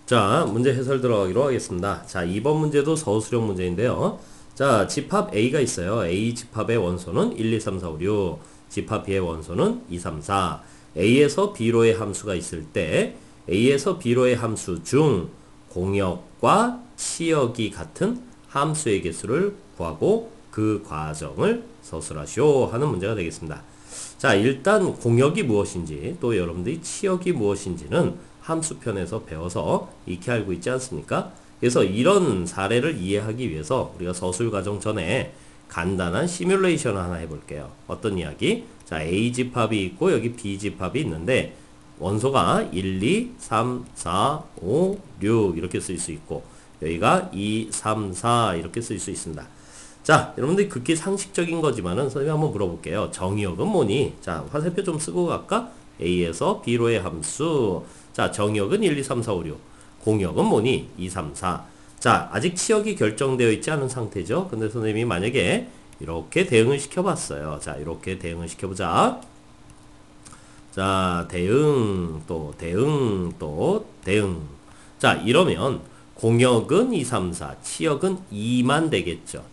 자, 문제 해설 들어가기로 하겠습니다. 자, 2번 문제도 서술형 문제인데요. 자, 집합 A가 있어요. A 집합의 원소는 1, 2, 3, 4, 5, 6. 집합 B의 원소는 2, 3, 4. A에서 B로의 함수가 있을 때 A에서 B로의 함수 중 공역과 치역이 같은 함수의 개수를 구하고 그 과정을 서술하시오 하는 문제가 되겠습니다. 자, 일단 공역이 무엇인지 또 여러분들이 치역이 무엇인지는 함수편에서 배워서 익히 알고 있지 않습니까? 그래서 이런 사례를 이해하기 위해서 우리가 서술 과정 전에 간단한 시뮬레이션을 하나 해볼게요. 어떤 이야기? 자, A 집합이 있고 여기 B 집합이 있는데 원소가 1, 2, 3, 4, 5, 6 이렇게 쓸 수 있고 여기가 2, 3, 4 이렇게 쓸 수 있습니다. 자, 여러분들이 극히 상식적인 거지만은 선생님이 한번 물어볼게요. 정의역은 뭐니? 자, 화살표 좀 쓰고 갈까? A에서 B로의 함수. 자, 정의역은 1, 2, 3, 4, 5, 6. 공역은 뭐니? 2, 3, 4. 자, 아직 치역이 결정되어 있지 않은 상태죠. 근데 선생님이 만약에 이렇게 대응을 시켜봤어요. 자, 이렇게 대응을 시켜보자. 자, 대응, 또 대응, 또 대응. 자, 이러면 공역은 2, 3, 4, 치역은 2만 되겠죠.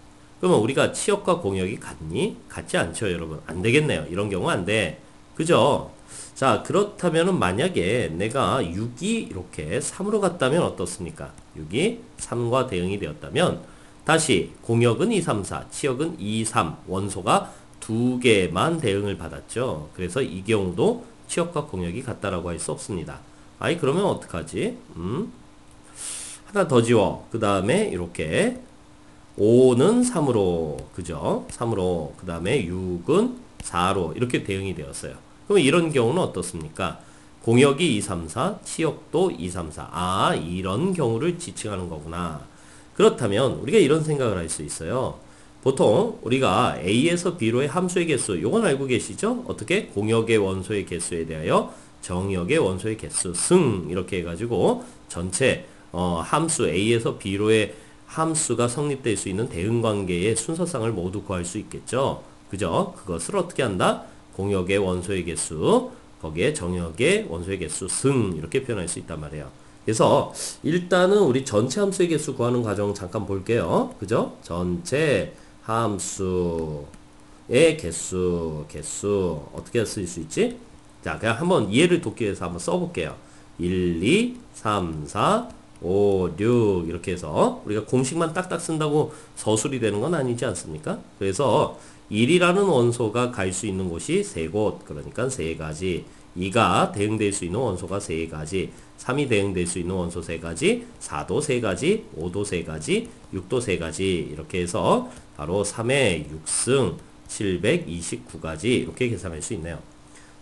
그러면 우리가 치역과 공역이 같니? 같지 않죠, 여러분. 안 되겠네요. 이런 경우 안 돼. 그죠? 자, 그렇다면 만약에 내가 6이 이렇게 3으로 갔다면 어떻습니까? 6이 3과 대응이 되었다면 다시 공역은 2, 3, 4, 치역은 2, 3, 원소가 두 개만 대응을 받았죠. 그래서 이 경우도 치역과 공역이 같다라고 할 수 없습니다. 아이, 그러면 어떡하지? 하나 더 지워. 그 다음에 이렇게 5는 3으로, 그죠? 3으로, 그 다음에 6은 4로 이렇게 대응이 되었어요. 그러면 이런 경우는 어떻습니까? 공역이 2, 3, 4, 치역도 2, 3, 4. 아, 이런 경우를 지칭하는 거구나. 그렇다면 우리가 이런 생각을 할 수 있어요. 보통 우리가 A에서 B로의 함수의 개수, 요건 알고 계시죠? 어떻게? 공역의 원소의 개수에 대하여 정역의 원소의 개수 승 이렇게 해가지고 전체 함수 A에서 B로의 함수가 성립될 수 있는 대응관계의 순서상을 모두 구할 수 있겠죠. 그죠? 그것을 어떻게 한다? 공역의 원소의 개수, 거기에 정역의 원소의 개수 승 이렇게 표현할 수 있단 말이에요. 그래서 일단은 우리 전체 함수의 개수 구하는 과정 잠깐 볼게요. 그죠? 전체 함수의 개수 어떻게 쓸 수 있지? 자, 그냥 한번 이해를 돕기 위해서 한번 써볼게요. 1, 2, 3, 4, 5, 6 이렇게 해서 우리가 공식만 딱딱 쓴다고 서술이 되는 건 아니지 않습니까? 그래서 1이라는 원소가 갈 수 있는 곳이 3곳, 그러니까 3가지. 2가 대응될 수 있는 원소가 3가지. 3이 대응될 수 있는 원소 3가지. 4도 3가지. 5도 3가지. 6도 3가지. 이렇게 해서 바로 3의 6승 729가지 이렇게 계산할 수 있네요.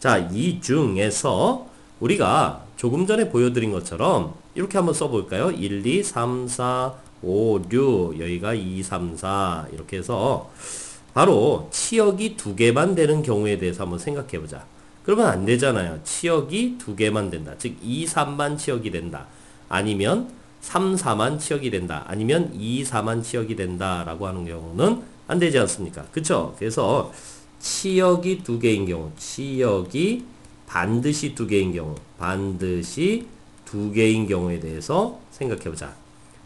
자, 이 중에서 우리가 조금 전에 보여드린 것처럼 이렇게 한번 써볼까요? 1, 2, 3, 4, 5, 6 여기가 2, 3, 4 이렇게 해서 바로 치역이 2개만 되는 경우에 대해서 한번 생각해보자. 그러면 안 되잖아요. 치역이 2개만 된다. 즉 2, 3만 치역이 된다. 아니면 3, 4만 치역이 된다. 아니면 2, 4만 치역이 된다. 라고 하는 경우는 안 되지 않습니까? 그쵸? 그래서 치역이 2개인 경우, 치역이 반드시 2개인 경우, 반드시 2개인 경우에 대해서 생각해보자.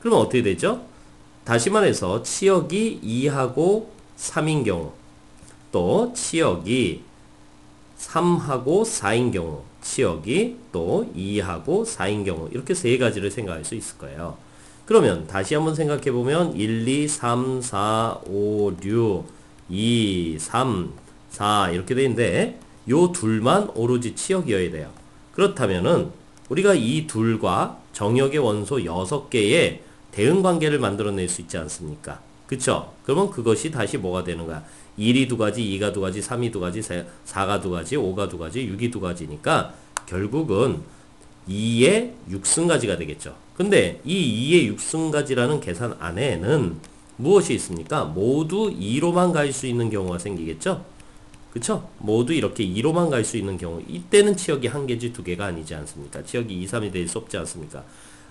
그러면 어떻게 되죠? 다시 말해서 치역이 2하고 3인 경우, 또 치역이 3하고 4인 경우, 치역이 또 2하고 4인 경우 이렇게 세 가지를 생각할 수 있을 거예요. 그러면 다시 한번 생각해보면 1, 2, 3, 4, 5, 6, 2, 3, 4 이렇게 되는데 요 둘만 오로지 치역이어야 돼요. 그렇다면은 우리가 이 둘과 정역의 원소 6개의 대응관계를 만들어낼 수 있지 않습니까? 그쵸? 그러면 그것이 다시 뭐가 되는 거야? 1이 2가지, 2가 2가지, 3이 2가지, 4가 2가지, 5가 2가지, 6이 2가지니까 결국은 2의 6승가지가 되겠죠. 근데 이 2의 6승가지라는 계산 안에는 무엇이 있습니까? 모두 2로만 갈 수 있는 경우가 생기겠죠? 그쵸? 모두 이렇게 2로만 갈 수 있는 경우 이때는 치역이 1개지 2개가 아니지 않습니까? 치역이 2, 3이 될 수 없지 않습니까?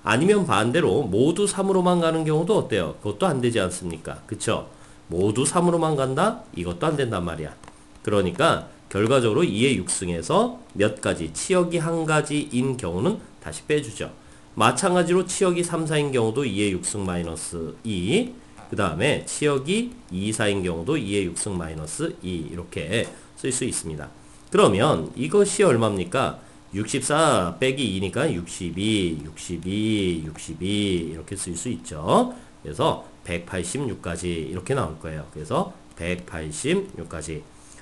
아니면 반대로 모두 3으로만 가는 경우도 어때요? 그것도 안 되지 않습니까? 그쵸? 모두 3으로만 간다? 이것도 안 된단 말이야. 그러니까 결과적으로 2의 6승에서 몇 가지, 치역이 1가지인 경우는 다시 빼주죠. 마찬가지로 치역이 3, 4인 경우도 2의 6승 마이너스 2. 그 다음에 치역이 2, 4인 경우도 2의 6승 마이너스 2. 이렇게 쓸 수 있습니다. 그러면 이것이 얼마입니까? 64 빼기 2니까 62, 62, 62 이렇게 쓸 수 있죠. 그래서 186까지 이렇게 나올 거예요. 그래서 186까지.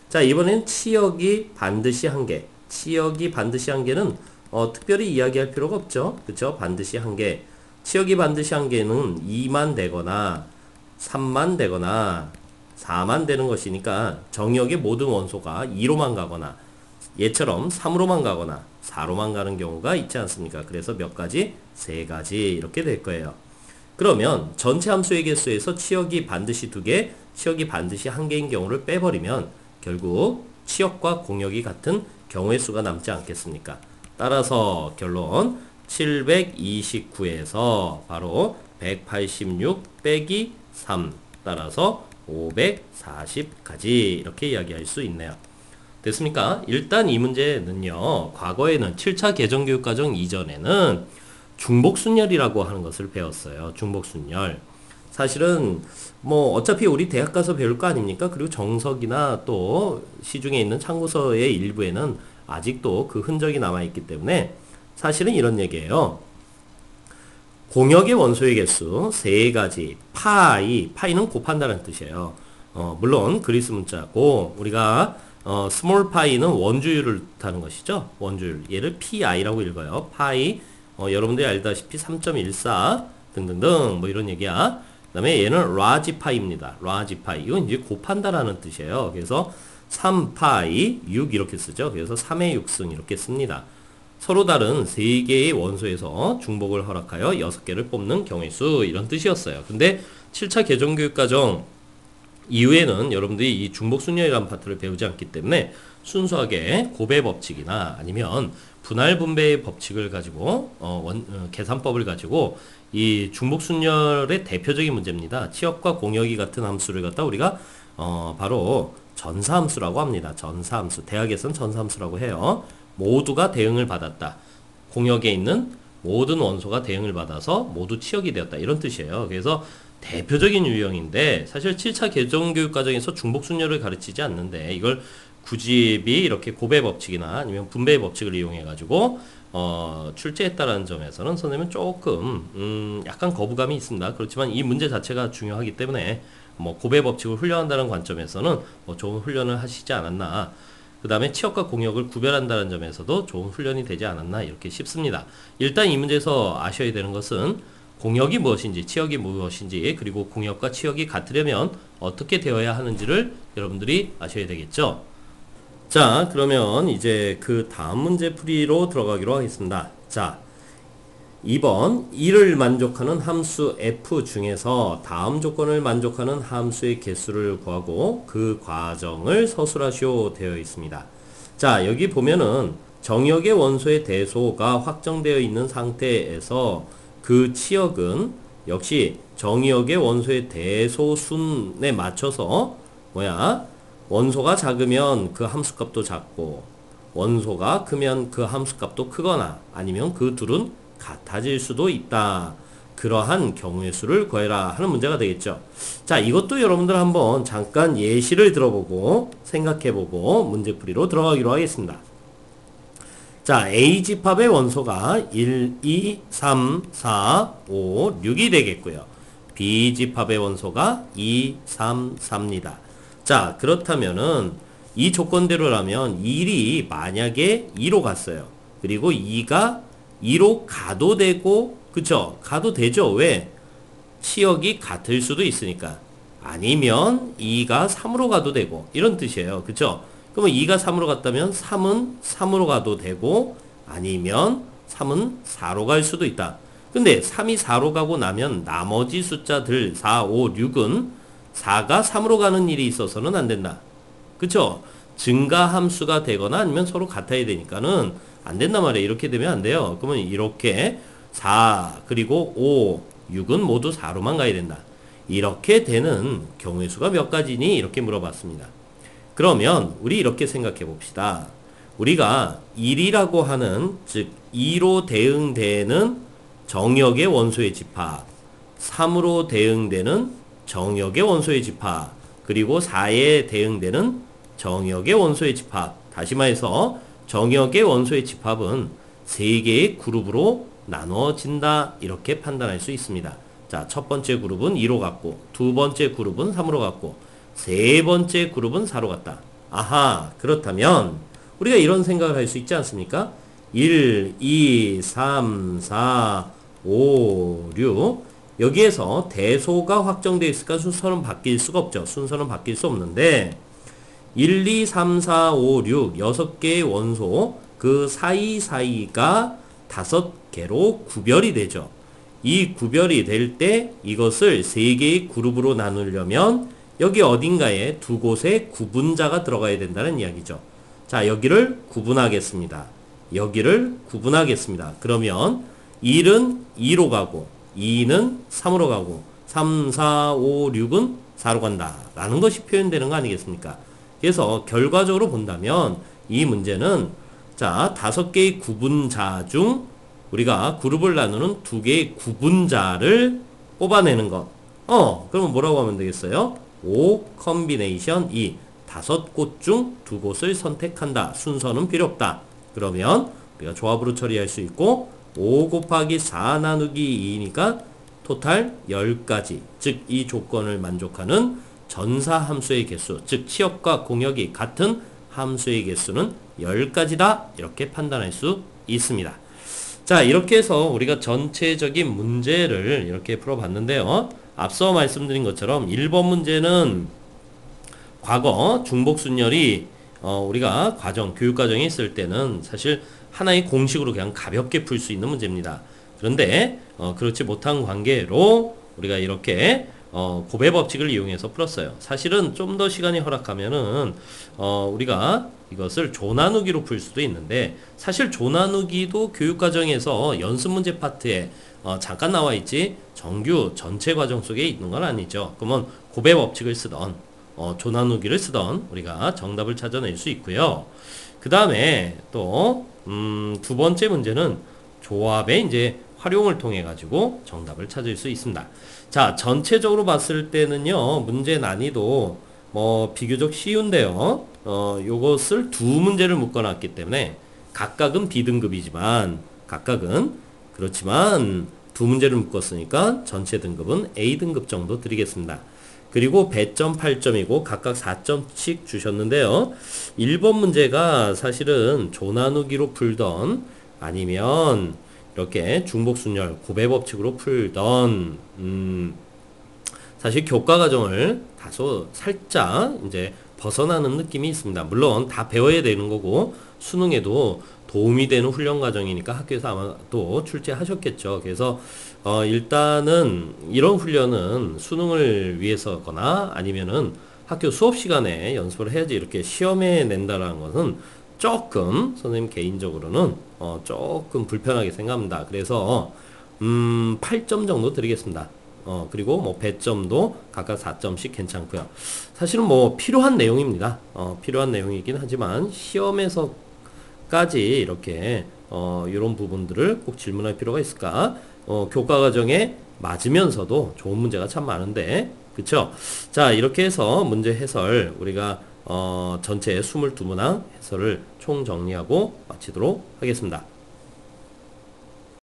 자, 이번엔 치역이 반드시 한 개. 치역이 반드시 한 개는 특별히 이야기할 필요가 없죠. 그쵸? 반드시 한 개. 치역이 반드시 한 개는 2만 되거나 3만 되거나 4만 되는 것이니까 정역의 모든 원소가 2로만 가거나 얘처럼 3으로만 가거나 4로만 가는 경우가 있지 않습니까? 그래서 몇 가지? 3가지 이렇게 될 거예요. 그러면 전체 함수의 개수에서 치역이 반드시 2개, 치역이 반드시 1개인 경우를 빼버리면 결국 치역과 공역이 같은 경우의 수가 남지 않겠습니까? 따라서 결론 729에서 바로 186 빼기 3 따라서 540까지 이렇게 이야기할 수 있네요. 됐습니까? 일단 이 문제는요. 과거에는 7차 개정교육과정 이전에는 중복순열이라고 하는 것을 배웠어요. 중복순열. 사실은 뭐 어차피 우리 대학 가서 배울 거 아닙니까? 그리고 정석이나 또 시중에 있는 참고서의 일부에는 아직도 그 흔적이 남아있기 때문에 사실은 이런 얘기예요. 공역의 원소의 개수 3가지 파이는 곱한다는 뜻이에요. 물론 그리스 문자고 우리가 스몰 파이는 원주율을 뜻하는 것이죠. 원주율. 얘를 pi라고 읽어요. 파이. 여러분들이 알다시피 3.14 등등등 뭐 이런 얘기야. 그 다음에 얘는 라지 파이입니다. 라지 파이. 이건 이제 곱한다라는 뜻이에요. 그래서 3파이 6 이렇게 쓰죠. 그래서 3의 6승 이렇게 씁니다. 서로 다른 3개의 원소에서 중복을 허락하여 6개를 뽑는 경우의 수 이런 뜻이었어요. 근데 7차 개정교육과정 이후에는 여러분들이 이 중복순열이라는 파트를 배우지 않기 때문에 순수하게 곱의 법칙이나 아니면 분할 분배의 법칙을 가지고 계산법을 가지고 이 중복순열의 대표적인 문제입니다. 치역과 공역이 같은 함수를 갖다 우리가 바로 전사함수라고 합니다. 전사함수. 대학에서는 전사함수라고 해요. 모두가 대응을 받았다. 공역에 있는 모든 원소가 대응을 받아서 모두 치역이 되었다. 이런 뜻이에요. 그래서 대표적인 유형인데 사실 7차 개정교육과정에서 중복순열을 가르치지 않는데 이걸 굳이 이렇게 곱의 법칙이나 아니면 분배의 법칙을 이용해 가지고 출제했다라는 점에서는 선생님은 조금 약간 거부감이 있습니다. 그렇지만 이 문제 자체가 중요하기 때문에 뭐 곱의 법칙을 훈련한다는 관점에서는 뭐 좋은 훈련을 하시지 않았나. 그 다음에 치역과 공역을 구별한다는 점에서도 좋은 훈련이 되지 않았나 이렇게 싶습니다. 일단 이 문제에서 아셔야 되는 것은 공역이 무엇인지 치역이 무엇인지 그리고 공역과 치역이 같으려면 어떻게 되어야 하는지를 여러분들이 아셔야 되겠죠. 자, 그러면 이제 그 다음 문제 풀이로 들어가기로 하겠습니다. 자, 2번 1을 만족하는 함수 f 중에서 다음 조건을 만족하는 함수의 개수를 구하고 그 과정을 서술하시오 되어 있습니다. 자, 여기 보면은 정역의 원소의 대소가 확정되어 있는 상태에서 그 치역은 역시 정역의 원소의 대소순에 맞춰서 원소가 작으면 그 함수값도 작고 원소가 크면 그 함수값도 크거나 아니면 그 둘은 같아질 수도 있다. 그러한 경우의 수를 구해라 하는 문제가 되겠죠. 자, 이것도 여러분들 한번 잠깐 예시를 들어보고 생각해보고 문제풀이로 들어가기로 하겠습니다. 자, A집합의 원소가 1, 2, 3, 4, 5, 6이 되겠고요. B집합의 원소가 2, 3, 4입니다. 자, 그렇다면은 이 조건대로라면 1이 만약에 2로 갔어요. 그리고 2가 2로 가도 되고, 그쵸? 가도 되죠. 왜? 치역이 같을 수도 있으니까. 아니면 2가 3으로 가도 되고, 이런 뜻이에요. 그쵸? 그러면 2가 3으로 갔다면 3은 3으로 가도 되고, 아니면 3은 4로 갈 수도 있다. 근데 3이 4로 가고 나면 나머지 숫자들 4, 5, 6은 4가 3으로 가는 일이 있어서는 안 된다. 그쵸? 증가함수가 되거나 아니면 서로 같아야 되니까는 안 된단 말이에요. 이렇게 되면 안 돼요. 그러면 이렇게 4 그리고 5, 6은 모두 4로만 가야 된다. 이렇게 되는 경우의 수가 몇 가지니? 이렇게 물어봤습니다. 그러면 우리 이렇게 생각해 봅시다. 우리가 1이라고 하는 즉 2로 대응되는 정역의 원소의 집합, 3으로 대응되는 정역의 원소의 집합, 그리고 4에 대응되는 정역의 원소의 집합. 다시 말해서 정역의 원소의 집합은 3개의 그룹으로 나눠진다. 이렇게 판단할 수 있습니다. 자, 첫 번째 그룹은 2로 갔고, 두 번째 그룹은 3으로 갔고, 세 번째 그룹은 4로 갔다. 아하, 그렇다면 우리가 이런 생각을 할 수 있지 않습니까? 1, 2, 3, 4, 5, 6 여기에서 대소가 확정되어 있으니까 순서는 바뀔 수가 없죠. 순서는 바뀔 수 없는데 1, 2, 3, 4, 5, 6 6개의 원소 그 사이사이가 5개로 구별이 되죠. 이 구별이 될 때 이것을 3개의 그룹으로 나누려면 여기 어딘가에 두 곳에 구분자가 들어가야 된다는 이야기죠. 자, 여기를 구분하겠습니다. 여기를 구분하겠습니다. 그러면 1은 2로 가고 2는 3으로 가고 3, 4, 5, 6은 4로 간다 라는 것이 표현되는 거 아니겠습니까? 그래서 결과적으로 본다면 이 문제는 자, 5개의 구분자 중 우리가 그룹을 나누는 2개의 구분자를 뽑아내는 것. 그러면 뭐라고 하면 되겠어요? 5 컨비네이션 2. 5곳 중 2곳을 선택한다. 순서는 필요 없다. 그러면 우리가 조합으로 처리할 수 있고 5 곱하기 4 나누기 2니까 토탈 10가지. 즉 이 조건을 만족하는 전사 함수의 개수, 즉 치역과 공역이 같은 함수의 개수는 10가지다. 이렇게 판단할 수 있습니다. 자, 이렇게 해서 우리가 전체적인 문제를 이렇게 풀어봤는데요. 앞서 말씀드린 것처럼 1번 문제는 과거 중복순열이 우리가 교육과정에 있을 때는 사실 하나의 공식으로 그냥 가볍게 풀 수 있는 문제입니다. 그런데 그렇지 못한 관계로 우리가 이렇게 곱의 법칙을 이용해서 풀었어요. 사실은 좀 더 시간이 허락하면은 우리가 이것을 조나누기로 풀 수도 있는데 사실 조나누기도 교육과정에서 연습문제 파트에 잠깐 나와 있지 정규 전체 과정 속에 있는 건 아니죠. 그러면 곱의 법칙을 쓰던 조나누기를 쓰던 우리가 정답을 찾아낼 수 있고요. 그 다음에 또 두 번째 문제는 조합의 이제 활용을 통해 가지고 정답을 찾을 수 있습니다. 자, 전체적으로 봤을 때는요, 문제 난이도 비교적 쉬운데요. 요것을 두 문제를 묶어놨기 때문에 각각은 B등급이지만 그렇지만 두 문제를 묶었으니까 전체 등급은 A등급 정도 드리겠습니다. 그리고 배점 8점이고 각각 4점씩 주셨는데요. 1번 문제가 사실은 조나누기로 풀던 아니면 이렇게 중복순열 곱의 법칙으로 풀던 사실 교과과정을 다소 살짝 이제 벗어나는 느낌이 있습니다. 물론 다 배워야 되는 거고 수능에도 도움이 되는 훈련 과정이니까 학교에서 아마 또 출제하셨겠죠. 그래서 일단은 이런 훈련은 수능을 위해서거나 아니면은 학교 수업 시간에 연습을 해야지 이렇게 시험에 낸다라는 것은 조금 선생님 개인적으로는 조금 불편하게 생각합니다. 그래서 8점 정도 드리겠습니다. 그리고 뭐 배점도 각각 4점씩 괜찮고요. 사실은 뭐 필요한 내용입니다. 필요한 내용이긴 하지만 시험에서까지 이렇게 이런 부분들을 꼭 질문할 필요가 있을까? 교과 과정에 맞으면서도 좋은 문제가 참 많은데, 그쵸? 자, 이렇게 해서 문제 해설 우리가 전체 22문항 해설을 총 정리하고 마치도록 하겠습니다.